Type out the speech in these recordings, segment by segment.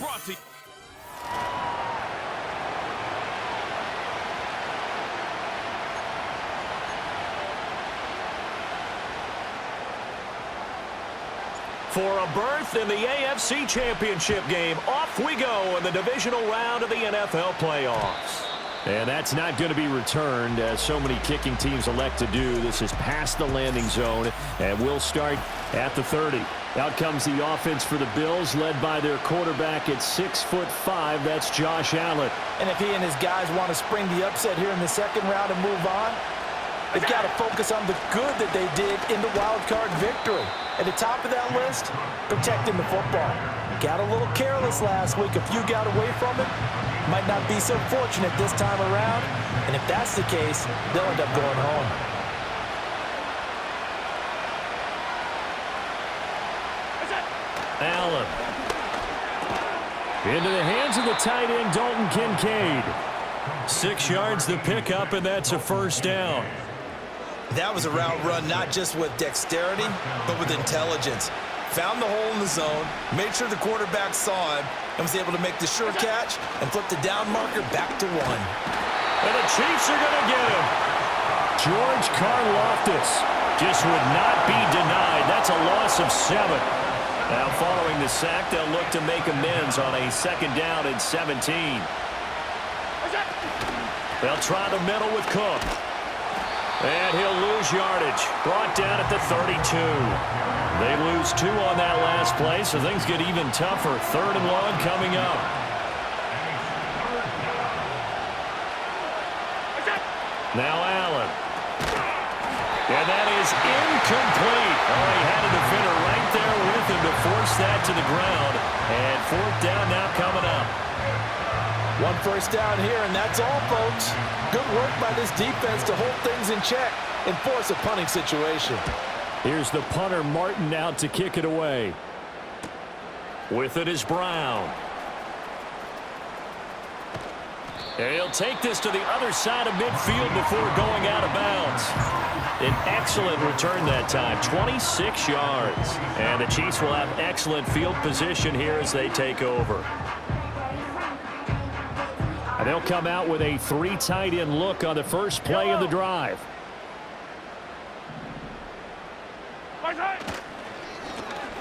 Brought to you. For a berth in the AFC Championship game, off we go in the divisional round of the NFL playoffs. And that's not going to be returned, as so many kicking teams elect to do. This is past the landing zone, and we'll start at the 30. Out comes the offense for the Bills, led by their quarterback at 6'5". That's Josh Allen. And if he and his guys want to spring the upset here in the second round and move on, they've got to focus on the good that they did in the wild card victory. At the top of that list, protecting the football. Got a little careless last week. A few got away from it. Might not be so fortunate this time around. And if that's the case, they'll end up going home. Allen. Into the hands of the tight end, Dalton Kincaid. 6 yards the pickup, and that's a first down. That was a route run not just with dexterity, but with intelligence. Found the hole in the zone, made sure the quarterback saw him, and was able to make the sure catch and flip the down marker back to 1. And the Chiefs are going to get him. George Karlaftis Just would not be denied. That's a loss of 7. Now following the sack, they'll look to make amends on a 2nd down and 17. They'll try the middle with Cook. And he'll lose yardage. Brought down at the 32. They lose 2 on that last play, so things get even tougher. 3rd and long coming up. Now Allen. And that is incomplete. Oh, he had a defender right there with him to force that to the ground. And 4th down now coming up. 1 first down here, and that's all, folks. Good work by this defense to hold things in check and force a punting situation. Here's the punter, Martin, out to kick it away. With it is Brown. And he'll take this to the other side of midfield before going out of bounds. An excellent return that time, 26 yards. And the Chiefs will have excellent field position here as they take over. And they'll come out with a 3 tight end look on the first play of the drive.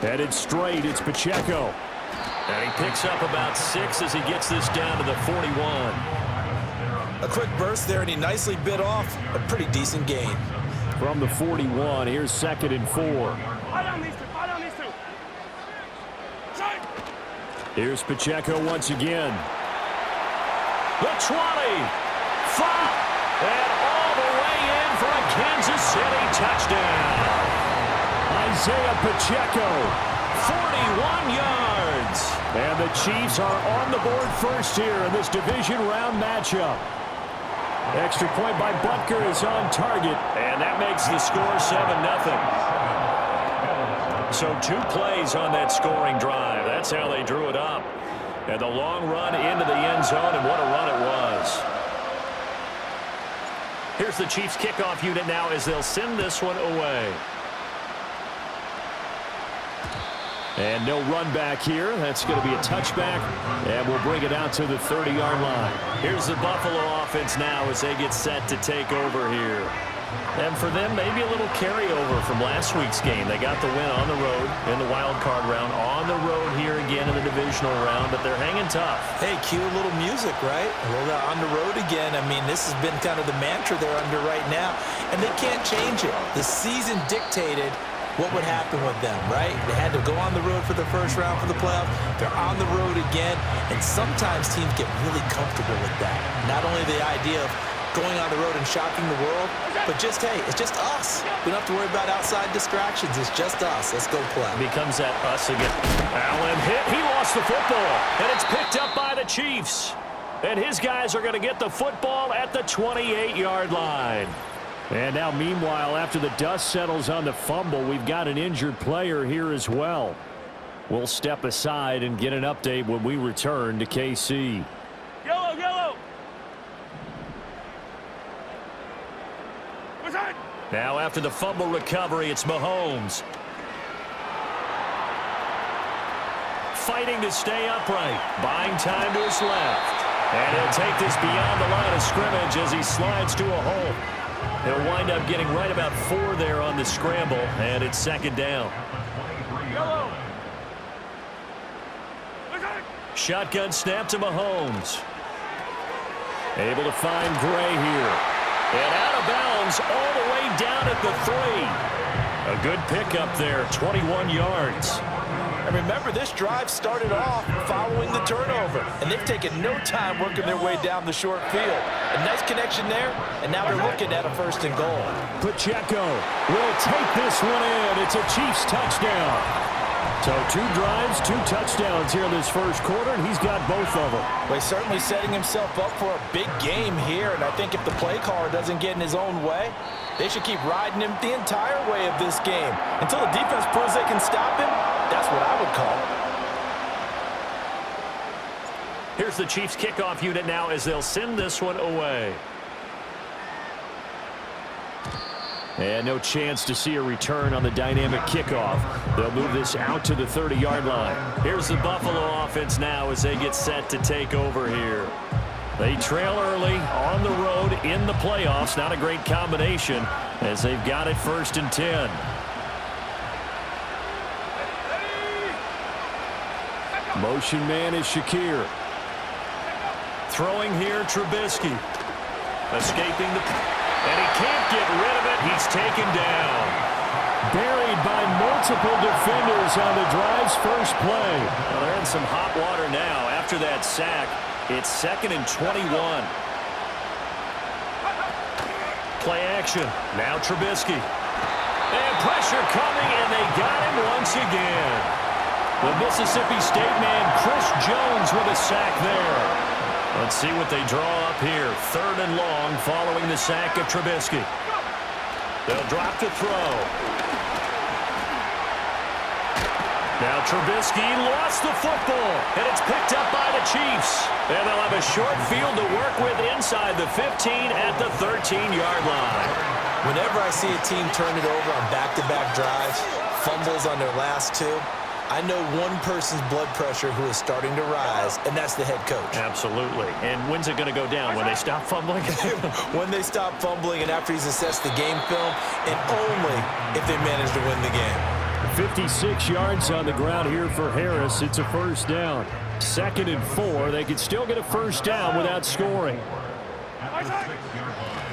Headed straight, it's Pacheco. And he picks up about 6 as he gets this down to the 41. A quick burst there, and he nicely bit off a pretty decent gain. From the 41, here's 2nd and 4. Here's Pacheco once again. The 20, 5, and all the way in for a Kansas City touchdown. Isaiah Pacheco, 41 yards. And the Chiefs are on the board first here in this division round matchup. Extra point by Butker is on target. And that makes the score 7-0. So 2 plays on that scoring drive. That's how they drew it up. And the long run into the end zone, and what a run it was. Here's the Chiefs kickoff unit now as they'll send this one away. And no run back here. That's going to be a touchback, and we'll bring it out to the 30-yard line. Here's the Buffalo offense now as they get set to take over here. And for them, maybe a little carryover from last week's game. They got the win on the road in the wild card round, on the road here again in the divisional round, but they're hanging tough. Hey, cue a little music, right? A little on the road again. I mean, this has been kind of the mantra they're under right now, and they can't change it. The season dictated what would happen with them, right? They had to go on the road for the first round for the playoffs. They're on the road again, and sometimes teams get really comfortable with that. Not only the idea of going on the road and shocking the world, but just, hey, it's just us. We don't have to worry about outside distractions. It's just us. Let's go play. Becomes that us again. Allen hit. He lost the football, and it's picked up by the Chiefs. And his guys are going to get the football at the 28-yard line. And now, meanwhile, after the dust settles on the fumble, we've got an injured player here as well. We'll step aside and get an update when we return to KC. Yellow, yellow. Now after the fumble recovery, it's Mahomes. fighting to stay upright. Buying time to his left. And he'll take this beyond the line of scrimmage as he slides to a hole. He'll wind up getting right about 4 there on the scramble, and it's second down. Shotgun snap to Mahomes. Able to find Gray here. And out of bounds all the way down at the 3. A good pickup there, 21 yards. And remember, this drive started off following the turnover, and they've taken no time working their way down the short field. A nice connection there, and now they're looking at a 1st and goal. Pacheco will take this one in. It's a Chiefs touchdown. So 2 drives, 2 touchdowns here in this first quarter, and he's got both of them. Well, he's certainly setting himself up for a big game here, and I think if the play caller doesn't get in his own way, they should keep riding him the entire way of this game. Until the defense proves they can stop him, that's what I would call it. Here's the Chiefs kickoff unit now as they'll send this one away. And no chance to see a return on the dynamic kickoff. They'll move this out to the 30-yard line. Here's the Buffalo offense now as they get set to take over here. They trail early on the road in the playoffs. Not a great combination as they've got it 1st and 10. Motion man is Shakir. Throwing here, Trubisky. Escaping the... And he can't get rid of it. He's taken down. Buried by multiple defenders on the drive's first play. Well, they're in some hot water now. After that sack, it's 2nd and 21. Play action. Now Trubisky. And pressure coming, and they got him once again. The Mississippi State man, Chris Jones, with a sack there. Let's see what they draw up here. 3rd and long following the sack of Trubisky. They'll drop to throw. Now Trubisky lost the football, and it's picked up by the Chiefs. And they'll have a short field to work with inside the 15 at the 13-yard line. Whenever I see a team turn it over on back-to-back drives, fumbles on their last 2, I know one person's blood pressure who is starting to rise, and that's the head coach. Absolutely. And when's it going to go down? When they stop fumbling? When they stop fumbling and after he's assessed the game film, and only if they manage to win the game. 56 yards on the ground here for Harris. It's a 1st down. 2nd and 4. They could still get a 1st down without scoring.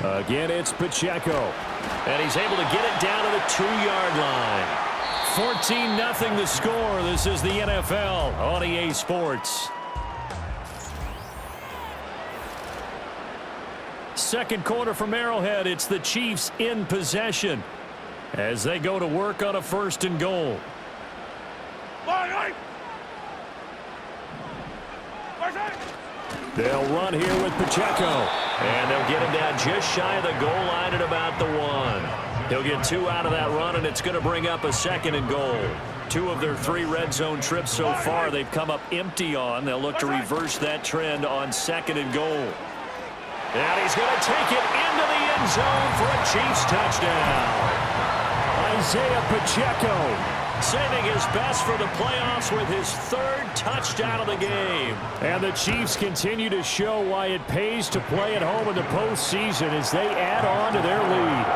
Again, it's Pacheco. And he's able to get it down to the 2-yard line. 14-0 the score. This is the NFL on EA Sports. Second quarter from Arrowhead. It's the Chiefs in possession as they go to work on a 1st and goal. They'll run here with Pacheco. And they'll get him down just shy of the goal line at about the 1. He'll get 2 out of that run, and it's going to bring up a 2nd and goal. 2 of their 3 red zone trips so far they've come up empty on. They'll look to reverse that trend on 2nd and goal. And he's going to take it into the end zone for a Chiefs touchdown. Isaiah Pacheco. Saving his best for the playoffs with his 3rd touchdown of the game. And the Chiefs continue to show why it pays to play at home in the postseason as they add on to their lead.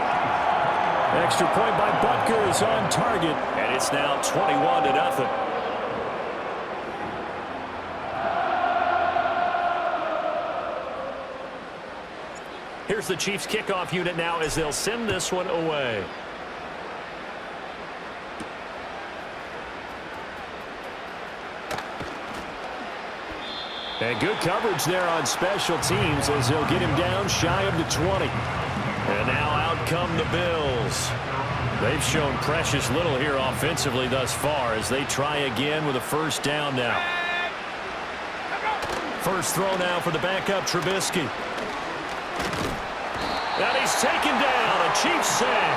Extra point by Butker is on target. And it's now 21-0. Here's the Chiefs kickoff unit now as they'll send this one away. And good coverage there on special teams as they'll get him down shy of the 20. And now out come the Bills. They've shown precious little here offensively thus far as they try again with a 1st down now. First throw now for the backup Trubisky. And he's taken down, a Chiefs sack.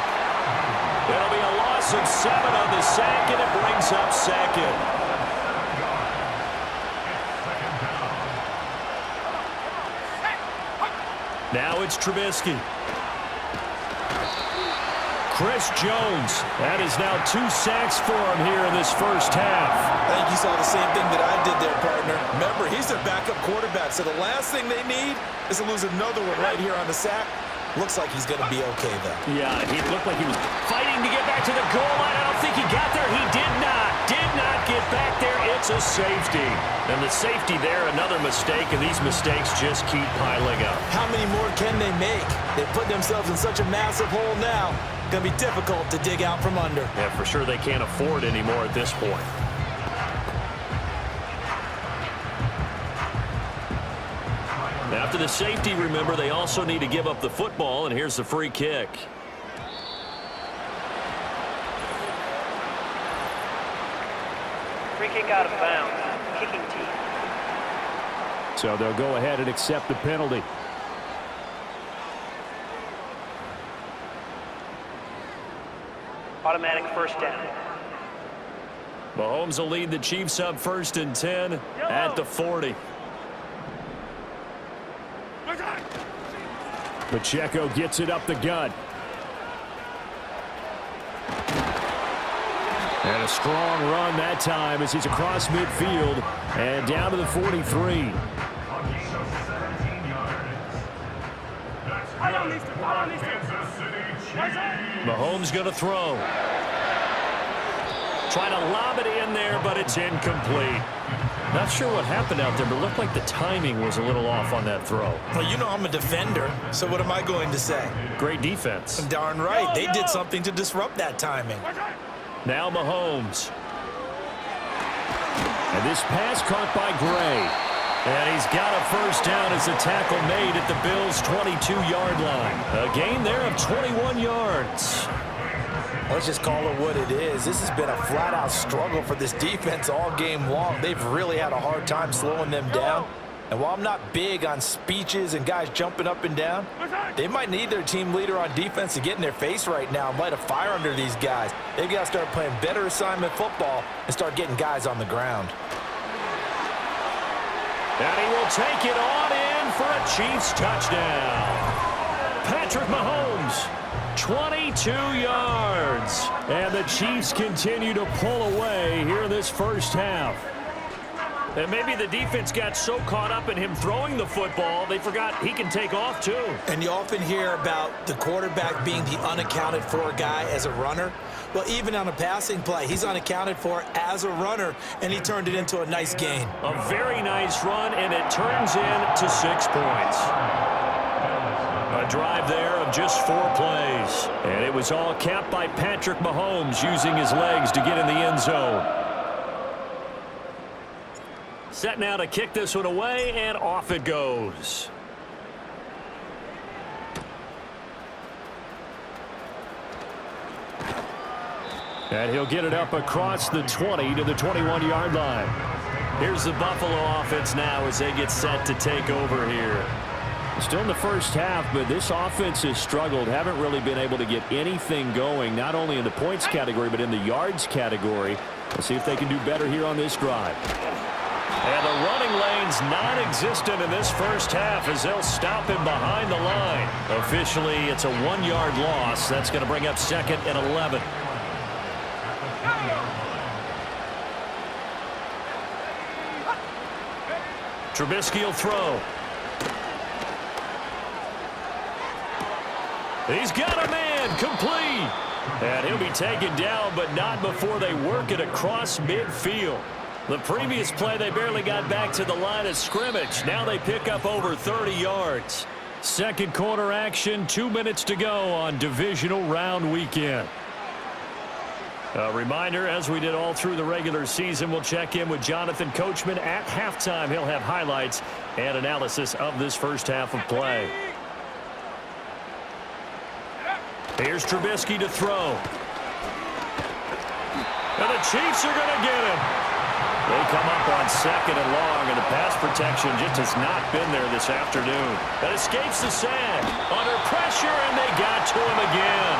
It'll be a loss of 7 on the sack, and it brings up 2nd. Now it's Trubisky. Chris Jones. That is now 2 sacks for him here in this first half. I think you saw the same thing that I did there, partner. Remember, he's their backup quarterback, so the last thing they need is to lose another one right here on the sack. Looks like he's going to be okay, though. Yeah, he looked like he was fighting to get back to the goal line. I don't think he got there. He did not get back there. It's a safety. And the safety there, another mistake, and these mistakes just keep piling up. How many more can they make? They put themselves in such a massive hole now. Going to be difficult to dig out from under. Yeah, for sure they can't afford anymore at this point. After the safety, remember, they also need to give up the football, and here's the free kick. Free kick out of bounds. Kicking team. So they'll go ahead and accept the penalty. Automatic first down. Mahomes will lead the Chiefs up 1st and 10 at the 40. Pacheco gets it up the gut. And a strong run that time as he's across midfield and down to the 43. Mahomes going to throw. Trying to lob it in there, but it's incomplete. Not sure what happened out there, but it looked like the timing was a little off on that throw. Well, you know I'm a defender, so what am I going to say? Great defense. Darn right. They did something to disrupt that timing. Now Mahomes. And this pass caught by Gray. And he's got a first down as the tackle made at the Bills' 22-yard line. A gain there of 21 yards. Let's just call it what it is. This has been a flat-out struggle for this defense all game long. They've really had a hard time slowing them down. And while I'm not big on speeches and guys jumping up and down, they might need their team leader on defense to get in their face right now and light a fire under these guys. They've got to start playing better assignment football and start getting guys on the ground. And he will take it on in for a Chiefs touchdown. Patrick Mahomes, 22 yards. And the Chiefs continue to pull away here in this first half. And maybe the defense got so caught up in him throwing the football, they forgot he can take off too. And you often hear about the quarterback being the unaccounted for guy as a runner. Well, even on a passing play, he's unaccounted for as a runner, and he turned it into a nice gain. A very nice run, and it turns into 6 points. A drive there of just 4 plays. And it was all capped by Patrick Mahomes using his legs to get in the end zone. Set now to kick this one away, and off it goes. And he'll get it up across the 20 to the 21-yard line. Here's the Buffalo offense now as they get set to take over here. Still in the first half, but this offense has struggled. Haven't really been able to get anything going, not only in the points category, but in the yards category. Let's see if they can do better here on this drive. And the running lane's non-existent in this first half as they'll stop him behind the line. Officially, it's a 1-yard loss. That's going to bring up 2nd and 11. Trubisky will throw. He's got a man, complete. And he'll be taken down, but not before they work it across midfield. The previous play, they barely got back to the line of scrimmage. Now they pick up over 30 yards. Second quarter action, 2 minutes to go on divisional round weekend. A reminder, as we did all through the regular season, we'll check in with Jonathan Coachman at halftime. He'll have highlights and analysis of this first half of play. Here's Trubisky to throw. And the Chiefs are going to get him. They come up on 2nd and long, and the pass protection just has not been there this afternoon. That escapes the sack. Under pressure, and they got to him again.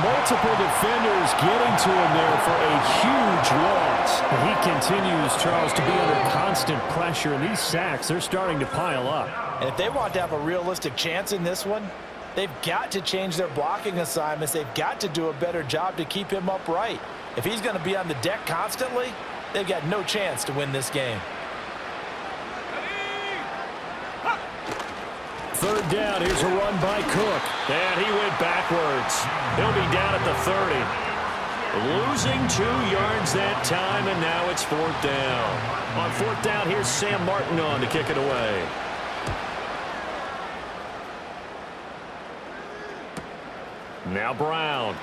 Multiple defenders getting to him there for a huge loss. He continues, Charles, to be under constant pressure, and these sacks, they're starting to pile up. And if they want to have a realistic chance in this one, They've got to change their blocking assignments. They've got to do a better job to keep him upright. If he's going to be on the deck constantly, they've got no chance to win this game. Third down, here's a run by Cook. And he went backwards. He'll be down at the 30. Losing 2 yards that time, and now it's 4th down. On 4th down, here's Sam Martin on to kick it away. Now Brown.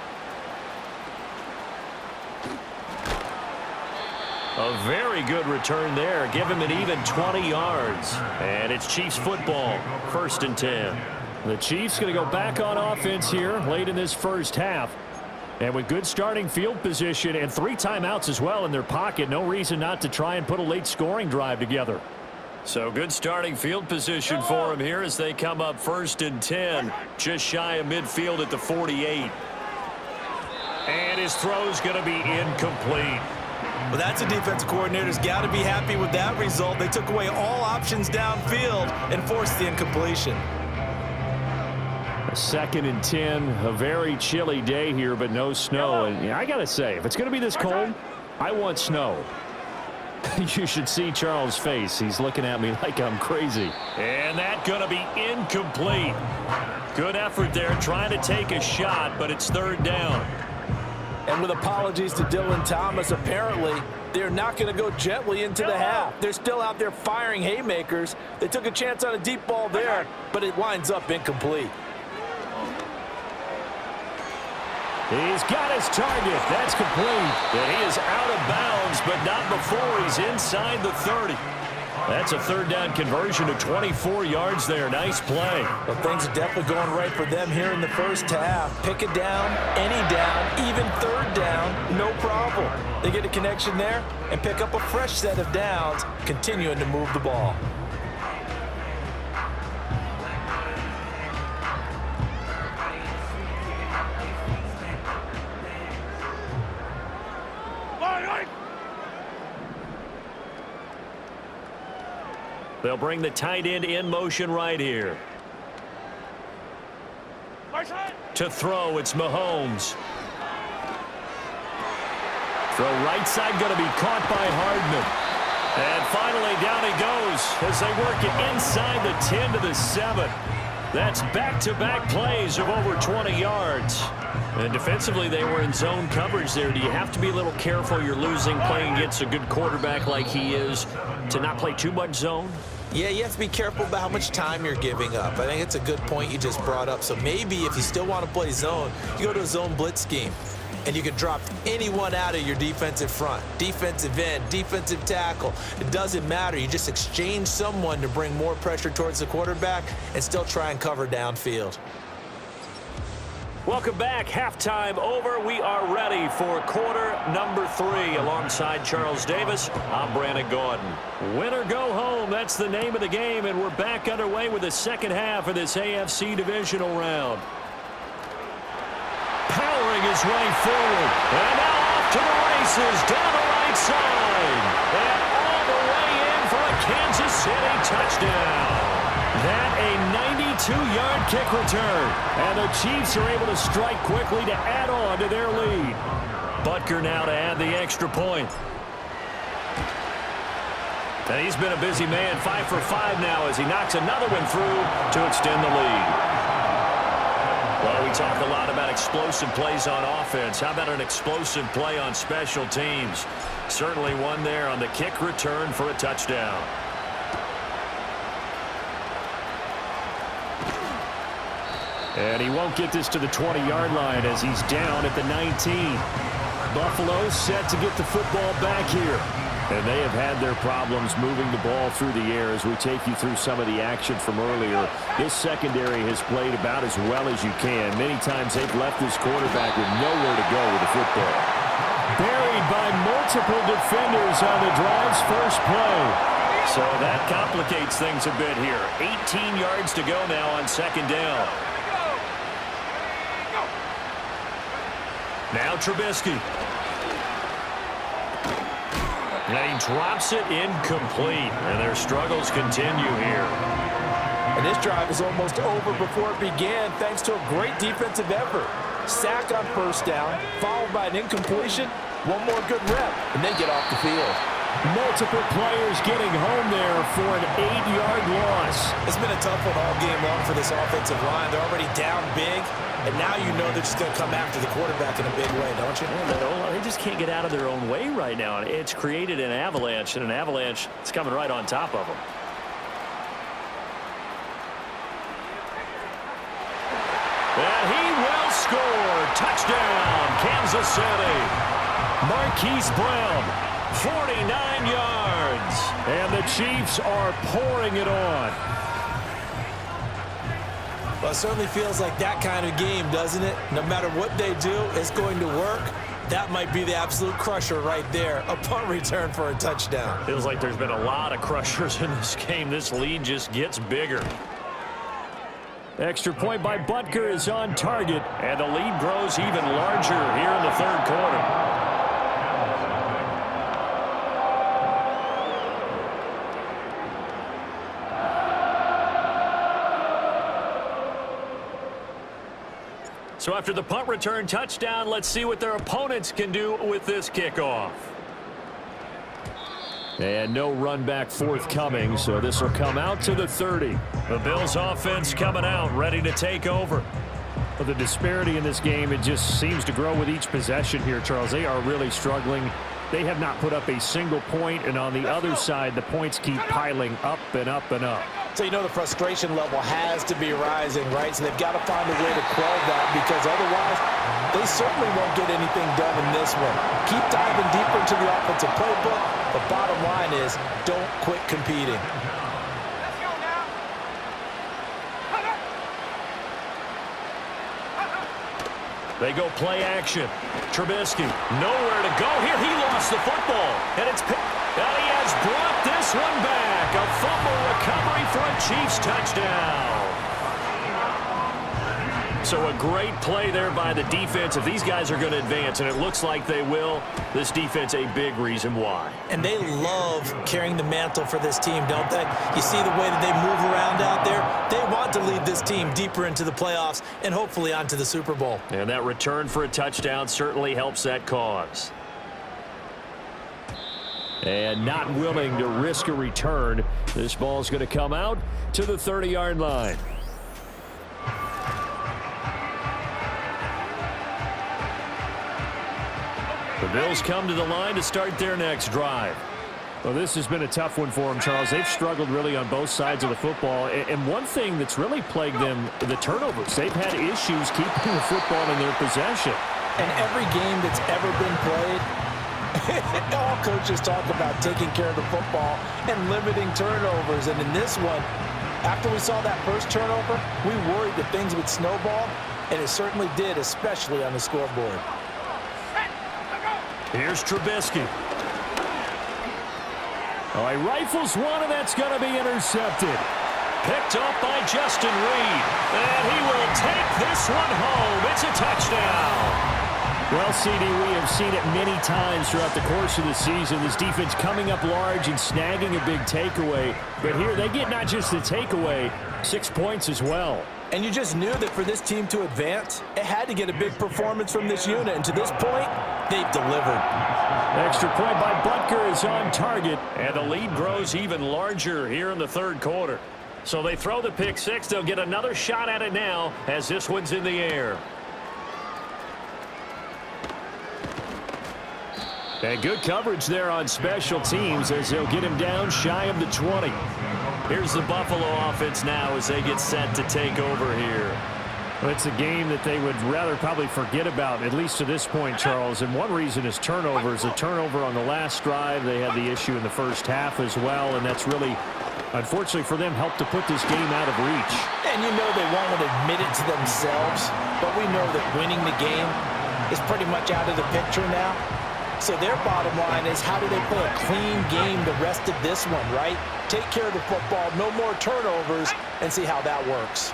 A very good return there. Give him an even 20 yards. And it's Chiefs football. 1st and 10. The Chiefs going to go back on offense here late in this first half. And with good starting field position and 3 timeouts as well in their pocket, no reason not to try and put a late scoring drive together. So good starting field position for him here as they come up 1st and 10. Just shy of midfield at the 48. And his throw's going to be incomplete. Well, that's a defensive coordinator's got to be happy with that result. They took away all options downfield and forced the incompletion. 2nd and 10, a very chilly day here, but no snow. And I got to say, if it's going to be this cold, I want snow. You should see Charles' face. He's looking at me like I'm crazy. And that's going to be incomplete. Good effort there trying to take a shot, but it's 3rd down. And with apologies to Dylan Thomas, apparently they're not going to go gently into the half. They're still out there firing haymakers. They took a chance on a deep ball there, but it winds up incomplete. He's got his target. That's complete. And he is out of bounds, but not before he's inside the 30. That's a 3rd down conversion of 24 yards there. Nice play. Well, things are definitely going right for them here in the first half. Pick it down, any down, even 3rd down, no problem. They get a connection there and pick up a fresh set of downs, continuing to move the ball. They'll bring the tight end in motion right here. To throw, it's Mahomes. Throw right side going to be caught by Hardman. And finally down he goes as they work it inside the 10 to the 7. That's back-to-back plays of over 20 yards. And defensively, they were in zone coverage there. Do you have to be a little careful? You're losing playing against a good quarterback like he is to not play too much zone? Yeah, you have to be careful about how much time you're giving up. I think it's a good point you just brought up. So maybe if you still want to play zone, you go to a zone blitz scheme. And you can drop anyone out of your defensive front, defensive end, defensive tackle. It doesn't matter. You just exchange someone to bring more pressure towards the quarterback and still try and cover downfield. Welcome back. Halftime over. We are ready for quarter number 3. Alongside Charles Davis, I'm Brandon Gordon. Win or go home, that's the name of the game, and we're back underway with the second half of this AFC Divisional round. Powering his way forward, and now off to the races, down the right side, and all the way in for a Kansas City touchdown. That a 92-yard kick return, and the Chiefs are able to strike quickly to add on to their lead. Butker now to add the extra point. And he's been a busy man, 5 for 5 now as he knocks another one through to extend the lead. Well, we talk a lot about explosive plays on offense. How about an explosive play on special teams? Certainly one there on the kick return for a touchdown. And he won't get this to the 20-yard line as he's down at the 19. Buffalo set to get the football back here. And they have had their problems moving the ball through the air as we take you through some of the action from earlier. This secondary has played about as well as you can. Many times they've left this quarterback with nowhere to go with the football. Buried by multiple defenders on the drive's first play. So that complicates things a bit here. 18 yards to go now on second down. Now Trubisky. And he drops it incomplete. And their struggles continue here. And this drive is almost over before it began thanks to a great defensive effort. Sack on first down, followed by an incompletion, one more good rep, and they get off the field. Multiple players getting home there for an 8-yard loss. It's been a tough one all game long for this offensive line. They're already down big, and now you know they're just going to come after the quarterback in a big way, don't you? Well, they just can't get out of their own way right now. It's created an avalanche, and an avalanche is coming right on top of them. And he will score. Touchdown, Kansas City. Marquise Brown, 49 yards. And the Chiefs are pouring it on. Well, it certainly feels like that kind of game, doesn't it? No matter what they do, it's going to work. That might be the absolute crusher right there. A punt return for a touchdown. Feels like there's been a lot of crushers in this game. This lead just gets bigger. Extra point by Butker is on target, and the lead grows even larger here in the third quarter. So after the punt return touchdown, let's see what their opponents can do with this kickoff. And no run back forthcoming, so this will come out to the 30. The Bills offense coming out, ready to take over. But the disparity in this game, it just seems to grow with each possession here, Charles. They are really struggling. They have not put up a single point, and on the other side, the points keep piling up and up and up. So you know the frustration level has to be rising, right? So they've got to find a way to quell that, because otherwise they certainly won't get anything done in this one. Keep diving deeper into the offensive playbook. The bottom line is don't quit competing. They go play action. Trubisky, nowhere to go here. He lost the football, and it's picked. And he has brought this one back. A fumble recovery for a Chiefs touchdown. So a great play there by the defense. If these guys are going to advance, and it looks like they will, this defense a big reason why. And they love carrying the mantle for this team, don't they? You see the way that they move around out there? They want to lead this team deeper into the playoffs and hopefully onto the Super Bowl. And that return for a touchdown certainly helps that cause. And not willing to risk a return. This ball is going to come out to the 30-yard line. The Bills come to the line to start their next drive. Well, this has been a tough one for them, Charles. They've struggled really on both sides of the football. And one thing that's really plagued them, the turnovers. They've had issues keeping the football in their possession. And every game that's ever been played, all coaches talk about taking care of the football and limiting turnovers. And in this one, after we saw that first turnover, we worried that things would snowball, and it certainly did, especially on the scoreboard. Here's Trubisky. Oh, he rifles one, and that's going to be intercepted. Picked up by Justin Reed. And he will take this one home. It's a touchdown. Well, CD, we have seen it many times throughout the course of the season. This defense coming up large and snagging a big takeaway. But here they get not just the takeaway, 6 points as well. And you just knew that for this team to advance, it had to get a big performance from this unit. And to this point, they've delivered. Extra point by Butker is on target. And the lead grows even larger here in the third quarter. So they throw the pick six. They'll get another shot at it now as this one's in the air. And good coverage there on special teams as they'll get him down shy of the 20. Here's the Buffalo offense now as they get set to take over here. Well, it's a game that they would rather probably forget about, at least to this point, Charles. And one reason is turnovers. A turnover on the last drive. They had the issue in the first half as well, and that's really, unfortunately for them, helped to put this game out of reach. And you know they won't admit it to themselves, but we know that winning the game is pretty much out of the picture now. So their bottom line is, how do they play a clean game the rest of this one, right? Take care of the football, no more turnovers, and see how that works.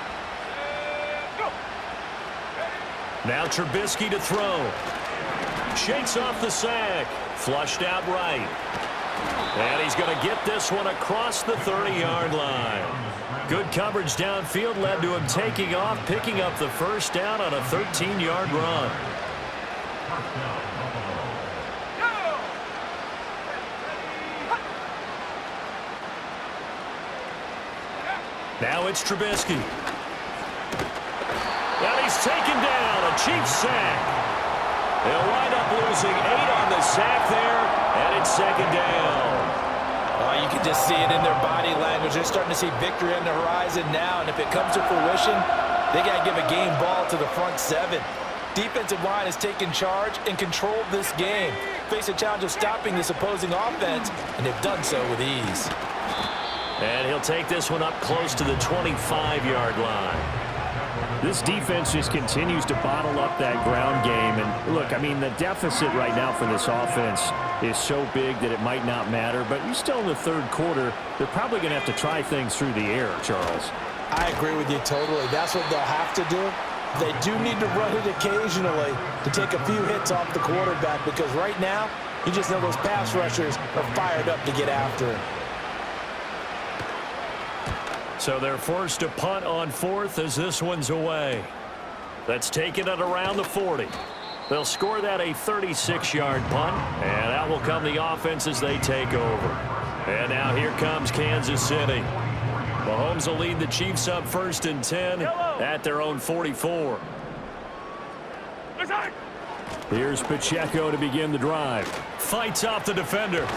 Now Trubisky to throw. Shakes off the sack. Flushed out right. And he's going to get this one across the 30-yard line. Good coverage downfield led to him taking off, picking up the first down on a 13-yard run. Now it's Trubisky. And he's taken down, a Chiefs sack. They'll wind up losing 8 on the sack there, and it's second down. Oh, you can just see it in their body language. They're starting to see victory on the horizon now, and if it comes to fruition, they got to give a game ball to the front 7. Defensive line has taken charge and controlled this game. Face a challenge of stopping this opposing offense, and they've done so with ease. And he'll take this one up close to the 25-yard line. This defense just continues to bottle up that ground game. And look, I mean, the deficit right now for this offense is so big that it might not matter. But you're still in the third quarter. They're probably going to have to try things through the air, Charles. I agree with you totally. That's what they'll have to do. They do need to run it occasionally to take a few hits off the quarterback, because right now, you just know those pass rushers are fired up to get after him. So they're forced to punt on 4th as this one's away. That's taken at around the 40. They'll score that a 36-yard punt, and out will come the offense as they take over. And now here comes Kansas City. Mahomes will lead the Chiefs up 1st and 10 at their own 44. Here's Pacheco to begin the drive. Fights off the defender.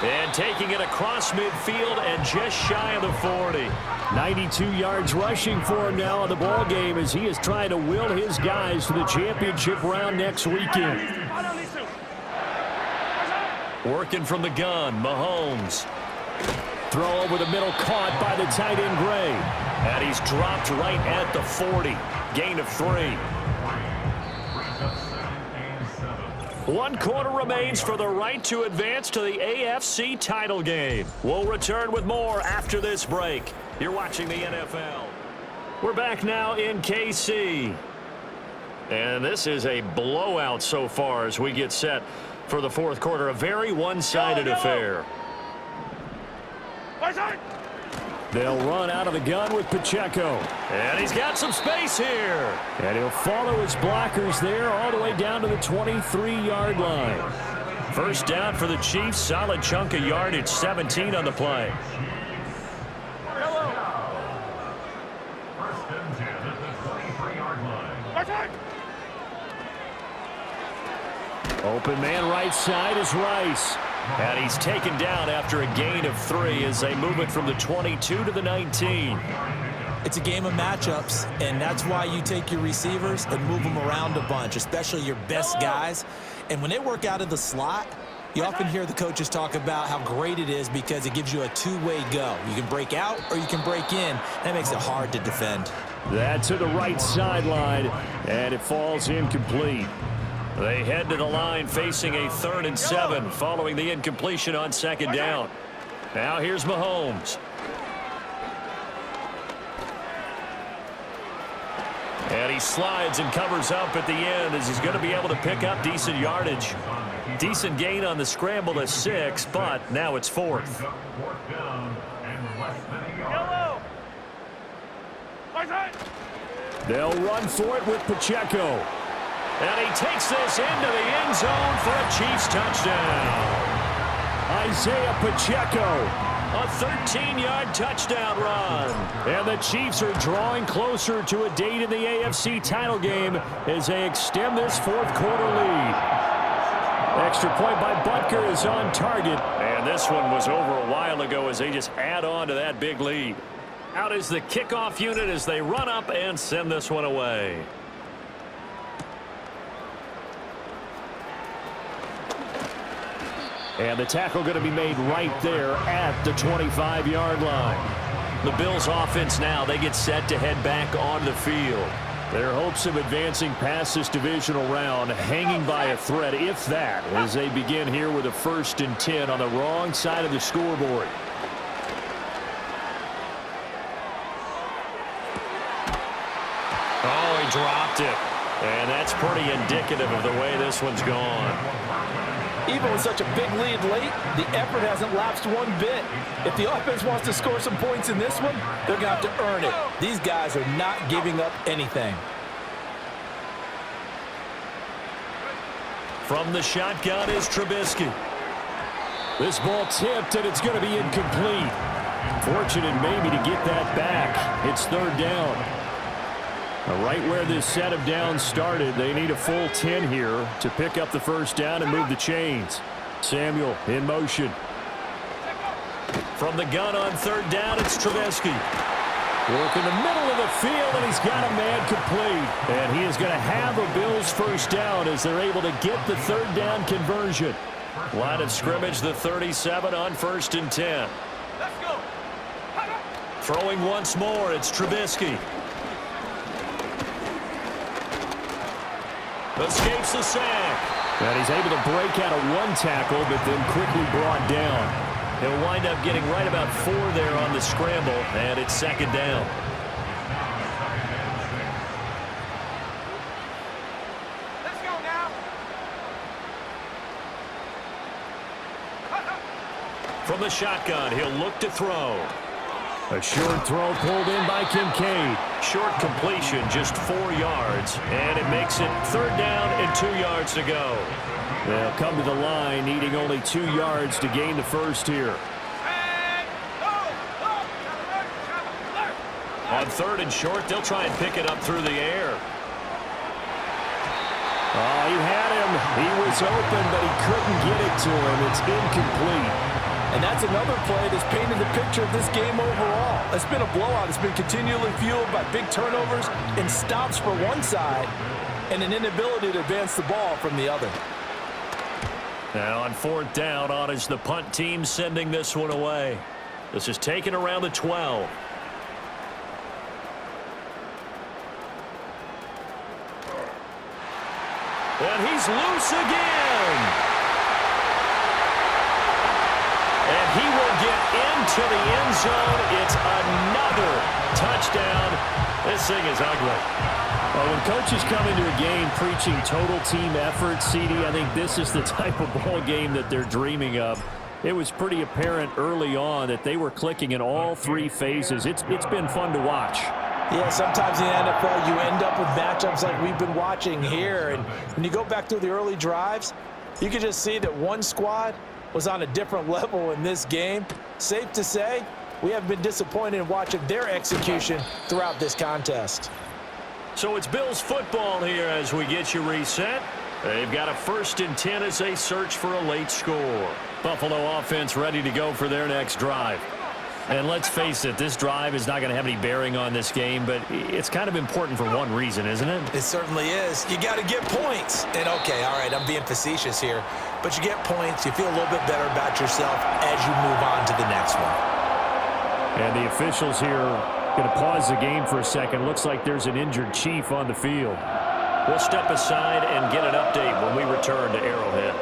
And taking it across midfield and just shy of the 40. 92 yards rushing for him now in the ball game as he is trying to will his guys to the championship round next weekend. Working from the gun, Mahomes. Throw over the middle, caught by the tight end Gray. And he's dropped right at the 40. Gain of 3. 1 quarter remains for the right to advance to the AFC title game. We'll return with more after this break. You're watching the NFL. We're back now in KC. And this is a blowout so far as we get set for the 4th quarter. A very one-sided affair. They'll run out of the gun with Pacheco. And he's got some space here. And he'll follow his blockers there all the way down to the 23-yard line. First down for the Chiefs. Solid chunk of yardage. 17 on the play. Open man right side is Rice. And he's taken down after a gain of 3 as they move it from the 22 to the 19. It's a game of matchups, and that's why you take your receivers and move them around a bunch, especially your best guys. And when they work out of the slot, you often hear the coaches talk about how great it is because it gives you a two-way go. You can break out or you can break in. That makes it hard to defend. That to the right sideline, and it falls incomplete. They head to the line facing a 3rd and 7 following the incompletion on 2nd down. Now here's Mahomes. And he slides and covers up at the end as he's going to be able to pick up decent yardage. Decent gain on the scramble to 6, but now it's 4th. They'll run for it with Pacheco. And he takes this into the end zone for a Chiefs touchdown. Isaiah Pacheco. A 13-yard touchdown run. And the Chiefs are drawing closer to a date in the AFC title game as they extend this 4th quarter lead. Extra point by Butker is on target. And this one was over a while ago as they just add on to that big lead. Out is the kickoff unit as they run up and send this one away. And the tackle going to be made right there at the 25-yard line. The Bills offense now, they get set to head back onto the field. Their hopes of advancing past this divisional round hanging by a thread, if that, as they begin here with a 1st and 10 on the wrong side of the scoreboard. Oh, he dropped it. And that's pretty indicative of the way this one's gone. Even with such a big lead late, the effort hasn't lapsed one bit. If the offense wants to score some points in this one, they're going to have to earn it. These guys are not giving up anything. From the shotgun is Trubisky. This ball tipped, and it's going to be incomplete. Fortunate maybe to get that back. It's third down. Right where this set of downs started, they need a full 10 here to pick up the first down and move the chains. Samuel in motion. From the gun on third down, it's Trubisky. Work in the middle of the field, and he's got a man complete. And he is going to have a Bills first down as they're able to get the third down conversion. Line of scrimmage, the 37 on 1st and 10. Let's go. Throwing once more, it's Trubisky. Escapes the sack. And he's able to break out of one tackle, but then quickly brought down. He'll wind up getting right about 4 there on the scramble, and it's second down. Let's go now. From the shotgun, he'll look to throw. A short throw pulled in by Kincaid. Short completion, just 4 yards, and it makes it third down and 2 yards to go. They'll come to the line, needing only 2 yards to gain the first here. On third and short, they'll try and pick it up through the air. Oh, he had him. He was open, but he couldn't get it to him. It's incomplete. And that's another play that's painted the picture of this game overall. It's been a blowout. It's been continually fueled by big turnovers and stops for one side and an inability to advance the ball from the other. Now on fourth down, on is the punt team sending this one away. This is taken around the 12. And he's loose again. And he will get into the end zone. It's another touchdown. This thing is ugly. Well, when coaches come into a game preaching total team effort, CD, I think this is the type of ball game that they're dreaming of. It was pretty apparent early on that they were clicking in all 3 phases. It's been fun to watch. Yeah, sometimes in the NFL you end up with matchups like we've been watching here. And when you go back through the early drives, you can just see that one squad was on a different level in this game. Safe to say, we have been disappointed in watching their execution throughout this contest. So it's Bills football here as we get you reset. They've got a 1st and 10 as they search for a late score. Buffalo offense ready to go for their next drive. And let's face it, this drive is not going to have any bearing on this game, but it's kind of important for one reason, isn't it? It certainly is. You got to get points. And okay, all right, I'm being facetious here, but you get points, you feel a little bit better about yourself as you move on to the next one. And the officials here going to pause the game for a second. Looks like there's an injured Chief on the field. We'll step aside and get an update when we return to Arrowhead.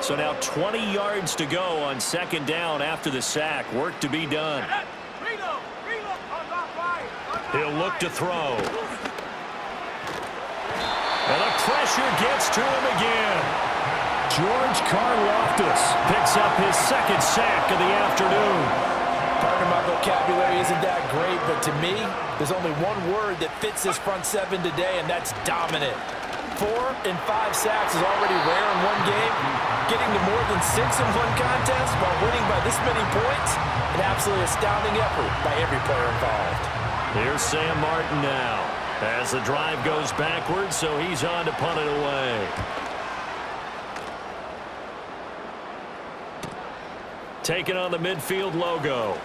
So now 20 yards to go on 2nd down after the sack. Work to be done. He'll look to throw. And the pressure gets to him again. George Karlaftis picks up his 2nd sack of the afternoon. Pardon my vocabulary isn't that great, but to me, there's only one word that fits this front 7 today, and that's dominant. 4 and 5 sacks is already rare in one game. Getting to more than 6 in one contest while winning by this many points, an absolutely astounding effort by every player involved. Here's Sam Martin now as the drive goes backwards, so he's on to punt it away. Taking on the midfield logo.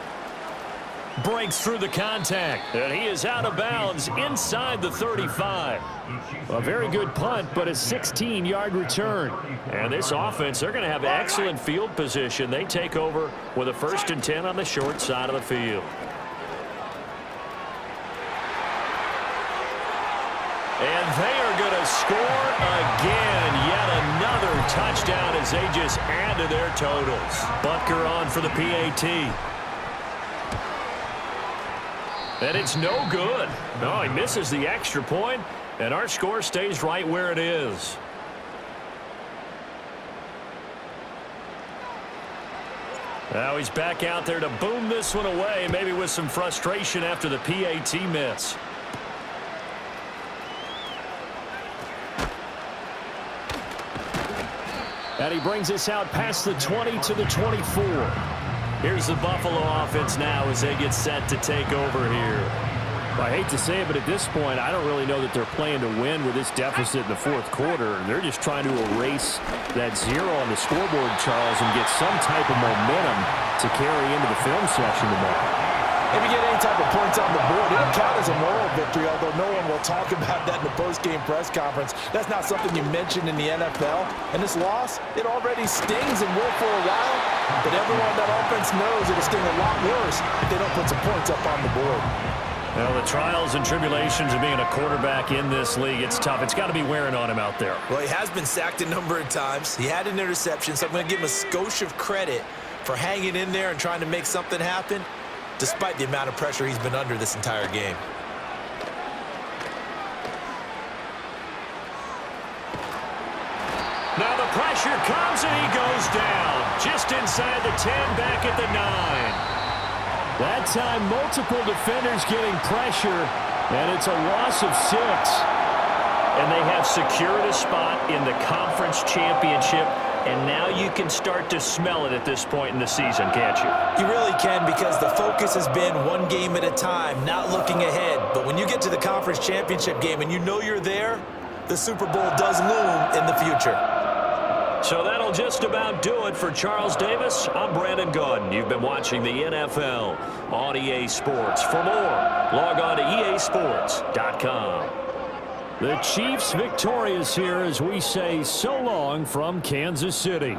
Breaks through the contact, and he is out of bounds inside the 35. A very good punt, but a 16-yard return. And this offense, they're going to have excellent field position. They take over with a 1st and 10 on the short side of the field. And they are going to score again. Yet another touchdown as they just add to their totals. Butker on for the PAT. And it's no good. No, he misses the extra point, And our score stays right where it is. Now he's back out there to boom this one away, maybe with some frustration after the PAT miss. And he brings us out past the 20 to the 24. Here's the Buffalo offense now as they get set to take over here. I hate to say it, but at this point, I don't really know that they're playing to win with this deficit in the fourth quarter. They're just trying to erase that zero on the scoreboard, Charles, and get some type of momentum to carry into the film session tomorrow. If you get any type of points on the board, it'll count as a moral victory, although no one will talk about that in the post-game press conference. That's not something you mentioned in the NFL. And this loss, it already stings and will for a while, but everyone on that offense knows it'll sting a lot worse if they don't put some points up on the board. Well, the trials and tribulations of being a quarterback in this league, it's tough. It's got to be wearing on him out there. Well, he has been sacked a number of times. He had an interception, so I'm going to give him a skosh of credit for hanging in there and trying to make something happen, despite the amount of pressure he's been under this entire game. Now the pressure comes and he goes down. Just inside the 10, back at the 9. That time, multiple defenders getting pressure, and it's a loss of 6. And they have secured a spot in the conference championship, and now you can start to smell it at this point in the season, can't you? You really can, because the focus has been one game at a time, not looking ahead. But when you get to the conference championship game and you know you're there, the Super Bowl does loom in the future. So that'll just about do it for Charles Davis. I'm Brandon Gaudin. You've been watching the NFL on EA Sports. For more, log on to easports.com. The Chiefs victorious here as we say so long from Kansas City.